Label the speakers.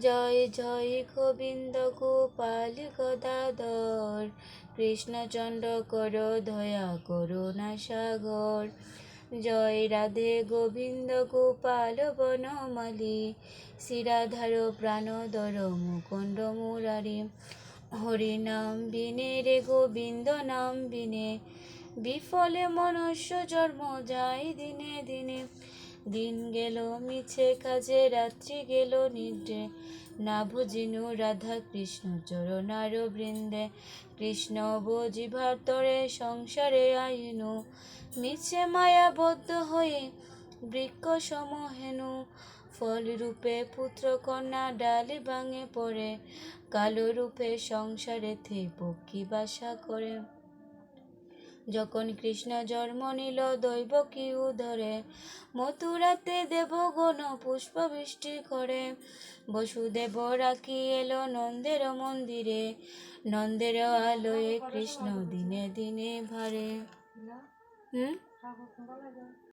Speaker 1: জয় জয় গোবিন্দ গোপাল গদাধর, কৃষ্ণচন্দ্র কর দয়া করুণা সাগর। জয় রাধে গোবিন্দ গোপাল বনমালী, শ্রীরাধার প্রাণধর মুকুন্দ মুরারি। হরি নাম বিনে রে গোবিন্দ নাম বিনে, বিফলে মনুষ্য জন্ম যায় দিনে দিনে। দিন গেল মিছে কাজে, রাত্রি গেল নিদ্রে, না বুঝিনু রাধা কৃষ্ণ চরণার বৃন্দে। কৃষ্ণ বুঝিবার তরে সংসারে আইনু, মিছে মায়াবদ্ধ হয়ে বৃক্ষ সম হেনু। ফল রূপে পুত্র কন্যা ডালে ভাঙে পড়ে, কালো রূপে সংসারে থে পক্ষী বাসা করে। যখন কৃষ্ণ জন্ম নিল দৈব কি উদরে, মথুরাতে দেবগণ পুষ্প বৃষ্টি করে। বসুদেব রাখি এলো নন্দের মন্দিরে, নন্দের আলোয় কৃষ্ণ দিনে দিনে ভারে।